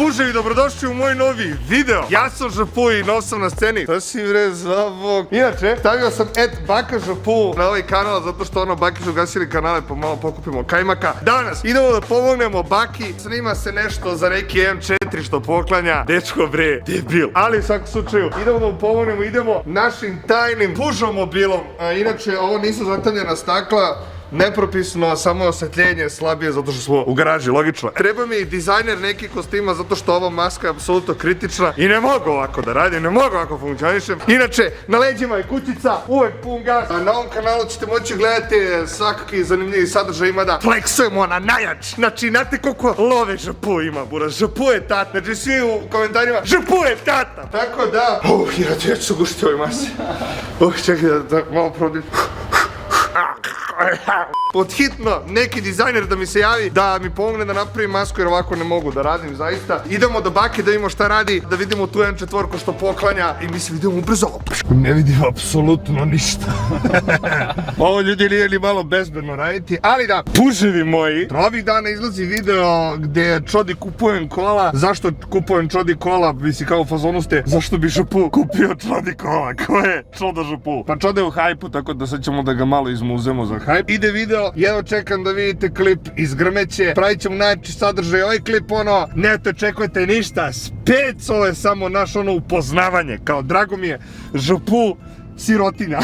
Puževi, dobrodošli u moj novi video. Ja sam Žapu i nov sam na sceni. To si bre zavog. Inače, stavio sam Baka Žapu na ovaj kanal zato što ono Baki su ugasili kanale pa malo pokupimo kajmaka. Danas idemo da pomognemo Baki. Snima se nešto za neki M4 što poklanja. Dečko bre, debil. Ali u svakom slučaju, idemo da mu pomognemo, idemo našim tajnim pužomobilom. Inače, ovo nisu zatamljena stakla. Nepropisno, samo osvetljenje slabije zato što smo u garaži, logično. Treba mi dizajner nekih kostima zato što ova maska je apsolutno kritična i ne mogu ovako da radim, ne mogu ovako funkcionišem. Inače, na leđima je kućica, uvek pun gas. Na ovom kanalu ćete moći gledati svakakvi zanimljivi sadržaj, ima da fleksujemo na najjač. Znači, znate koliko love Žapu ima, buraz, Žapu je tata. Znači, svi u komentarima, Žapu je tata. Tako da, ja ću gušiti ovoj masi. Čekaj da malo prodim. Podhitno neki dizajner da mi se javi da mi pomogne da napravim masku jer ovako ne mogu da radim zaista. Idemo do Bake da vidimo šta radi, da vidimo tu M4 što poklanja i mislim idemo ubrzo. Ne vidim apsolutno ništa. Ovo ljudi nije ni malo bezbedno raditi, ali da, puževi moji, ovih dana izlazi video gdje Čodi kupujem kola. Zašto kupujem Čodi kola? Misli kao u fazonu ste, zašto bi Žapu kupio Čodi kola? Ko je Čoda Žapu? Pa Čode u hajpu, tako da sad ćemo da ga malo izmuzemo za hajp. Ide video, jedno čekam da vidite klip iz Grmeće, pravit ćemo najjači sadržaj, ovaj klip ono, ne te očekujete ništa, speco je samo naš ono upoznavanje, kao drago mi je, Žapu, sirotinja.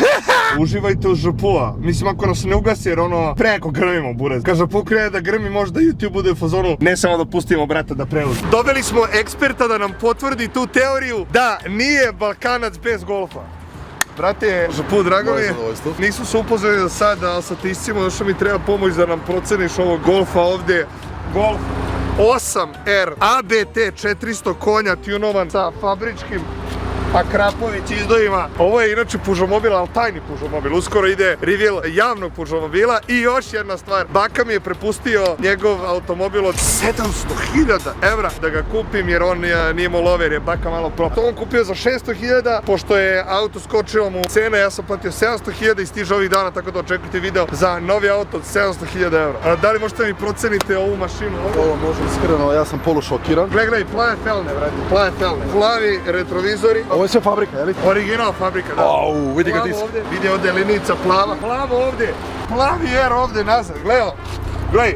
Uživajte u Žapua, mislim ako nas ne ugasi jer ono, preko grmimo buraz. Kad Žapu krene da grmi možda YouTube bude u fazonu, ne samo da pustimo brata da preuzme. Dobili smo eksperta da nam potvrdi tu teoriju da nije Balkanac bez golfa. Brate, Žapu, drago mi je, nisu se upoznali za sad, ali sa tiscima još mi treba pomoć da nam proceniš ovog golfa ovdje. Golf 8R ABT 400 konja tunovan sa fabričkim Akrapović izdojima. Ovo je inače pužomobil, ali tajni pužomobil. Uskoro ide reveal javnog pužomobila. I još jedna stvar, Baka mi je prepustio njegov automobil od 700.000 evra da ga kupim jer on nije imao lover, je Baka malo propao. On kupio za 600.000, pošto je auto skočilo mu cena, ja sam platio 700.000 i stiže ovih dana, tako da očekujte video za novi auto od 700.000 evra. Da li možete mi procenite ovu mašinu? Ovo može iskreno, ja sam polušokiran. Gledaj, plave felne, brate, plave felne. Plavi retrovizori. Ovo je sve fabrika, je li? Original fabrika, da. Au, vidi ga ti si. Vidi ovdje linica plava. Plavo ovdje. Plavi R ovdje nazad. Gledaj.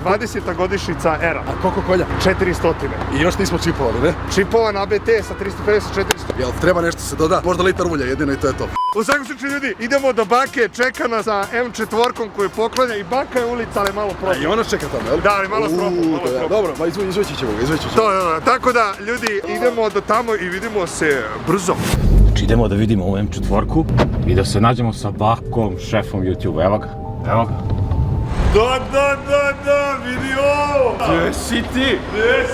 20. godišnjica era. A koliko kolja? 400. I još nismo čipovali, ne? Čipovan ABT sa 350-400. Jel treba nešto se doda? Možda litar ulja jedino i to je to. U svakom slučaju ljudi, idemo do Bake, čeka nas sa M4 koju poklanja i Baka je ulica, ali malo probu. I ona čeka tamo, jel? Da, ali malo probu. Dobro, ma izveći ćemo ga, izveći ćemo. To, tako da, ljudi, idemo do tamo i vidimo se brzo. Znači idemo da vidimo ovu M4 i da se nađemo sa Bakom, šefom YouTube, evo ga. Da, vidi ovo! Gdje si ti? Gdje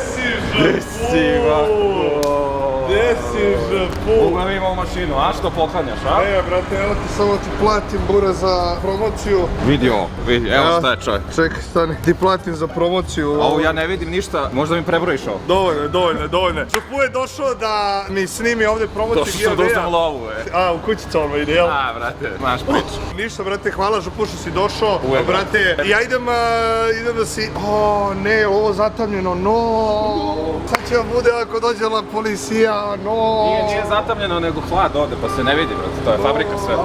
si Žapu? Mogu da imamo mašinu, a što poklanjaš, a? Brate, evo ti samo ti platim bure za promociju. Vidi, evo šta je čovjek. Čekaj, stani, ti platim za promociju. Ovo ja ne vidim ništa, možda mi prebrojiš ovo. Dovoljno. Žapu je došao da mi snimi ovdje promociju Došao sam da uzmem lovu, u kućicama ide, jel? A, brate, maš priču. Ništa, brate, hvala Žapu što si došao. Uvijek. Brate, ja idem da si... ne, ovo zatamljeno, sad će vam bude ako dođe la policija, Nije zatamljeno, nego hlad ode, pa se ne vidi, brate, to je fabrika sve.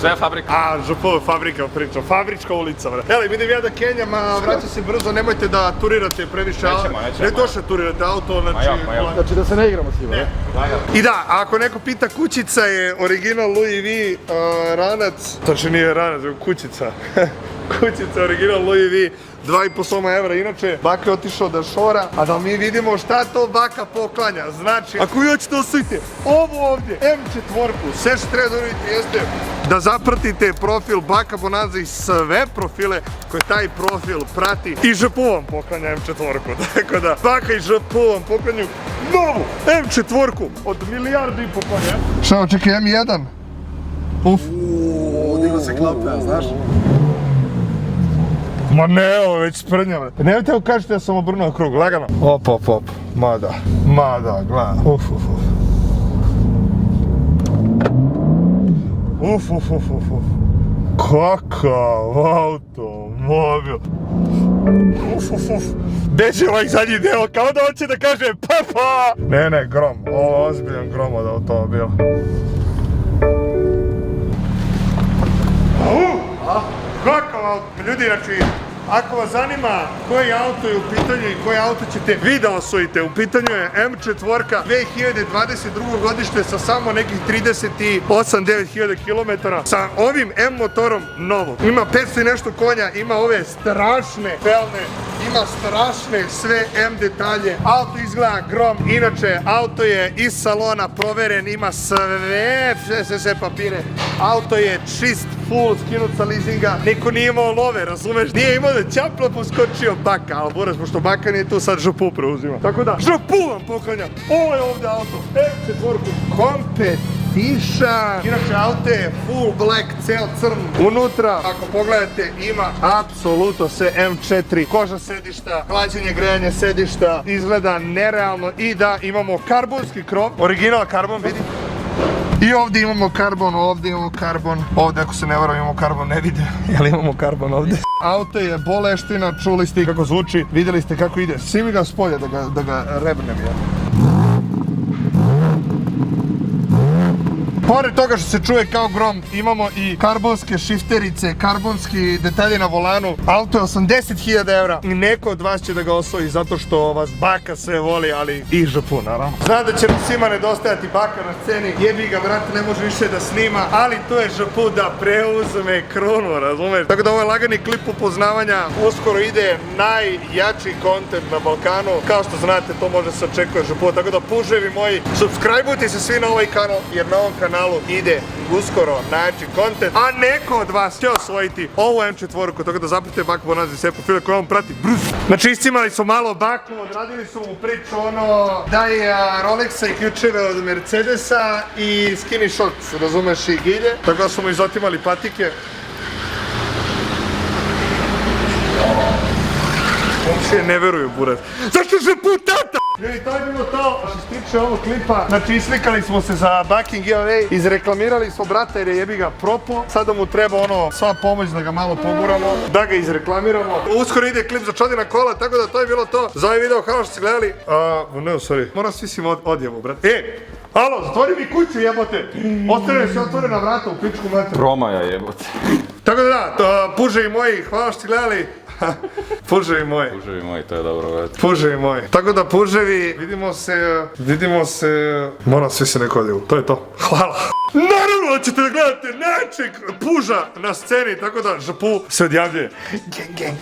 Sve je fabrika. Žapu, fabrika priča, fabrička ulica, brate. Evo, vidim ja da Kenjam, vraća se brzo, nemojte da turirate previše. Nećemo. Ne došle turirate auto, Znači da se ne igramo s njima, ne? I da, ako neko pita, kućica je original Louis V, ranac, znači nije ranac, nego kućica. Kućica, original Louis V, 2,5 evra. Inače, Baka je otišao da šora, a da mi vidimo šta to Baka poklanja. Znači, ako vi hoćete osvojiti ovo ovdje, M4, sve što treba da vidite jeste da zapratite profil Baka Bonanza i sve profile koje taj profil prati. I Žapu vam poklanja M4, tako da Baka i Žapu vam poklanju novu M4 od 1,5 milijardu konja. Šta, čekaj, M1? Digla se klapa, znaš? Ma ne, ovo već sprnjava. Nemojte kažete da sam obrnuo krug, lagano. Op. Ma da, gledaj. Kakav automobil. Uf. Beže ovaj zadnji deo, kao da hoće da kaže papa! Ne, grom, ovo ozbiljan grom od automobila. Kakav auto, ljudi, znači, ako vas zanima koji auto je u pitanju i koji auto ćete vi da osvojite, u pitanju je M4 2022. godište sa samo nekih 38-9 hiljada kilometara, sa ovim M motorom novog. Ima 500 i nešto konja, ima ove strašne felne, ima strašne sve M detalje, auto izgleda grom, inače auto je iz salona proveren, ima sve papire, auto je čist, full, skinut sa leasinga, niko nije imao love, razumeš, nije imao da ćapla poskočio baka, ali buraz, pošto baka nije tu, sad župu preuzima. Tako da, župu vam poklanja, ovo je ovdje auto, M4, Competition. Inače, auto je full black, cel crn. Unutra, ako pogledate, ima apsolutno sve M4. Koža sedišta, hlađenje, grejanje sedišta, izgleda nerealno. I da, imamo karbonski krov, original karbon, vidi. I ovdje imamo karbon, ovdje imamo karbon. Ovdje, ako se ne varam, imamo karbon, ne vide, jel imamo karbon ovdje. Auto je boleština, čuli ste kako zvuči, vidjeli ste kako ide. Svi mi ga spolja da ga rebnem, ja. Pored toga što se čuje kao grom, imamo i karbonske šifterice, karbonski detalje na volanu. Auto je 80.000 evra i neko od vas će da ga osvoji zato što vas baka sve voli, ali i župu, naravno. Zna da će nam svima nedostajati baka na sceni, jebi ga, brate, ne može više da snima, ali to je župu da preuzme krunu, razumeš? Tako da ovo je lagani klip upoznavanja, uskoro ide najjači kontent na Balkanu. Kao što znate, to može se očekuje župu, tako da puževi moji, subscribeujte se svi na ovaj kanal, jer na ovom kanalu ide uskoro najjači kontent, a neko od vas će osvojiti ovu M4, tako da zapratite Baka Bonazi sve profile koje on prati. Brus! Znači, iscimali su malo Baku, odradili su mu priču daj Rolexa i ključeve od Mercedesa i skinny shorts, razumeš, i gilje, tako da su mu izotimali patike. Uopće ne veruju, buraz. Zašto se putata? Ljudi, to je bilo to što se tiče ovog klipa. Znači, islikali smo se za Bakin giveaway, izreklamirali smo brata jer je jebi ga propo. Sada mu treba sva pomoć da ga malo poguramo, da ga izreklamiramo. Uskoro ide klip za čodina kola, tako da to je bilo to za ovaj video. Hvala što ste gledali. Ne, sorry. Moram svi si odjevu, brate. Alo, zatvori mi kuću, jebote. Ostavljaju se otvorena vrata u pičku mater. Promaja jebote. Tako da, puževi moji, hvala što ste gledali. Puževi moji. Puževi moji, to je dobro gledati. Puževi moji. Tako da, puževi, vidimo se, moram svi se neko odjevu, to je to. Hvala. Naravno da ćete da gledate nečeg puža na sceni, tako da žapu se odjavljuje. Gang, gang,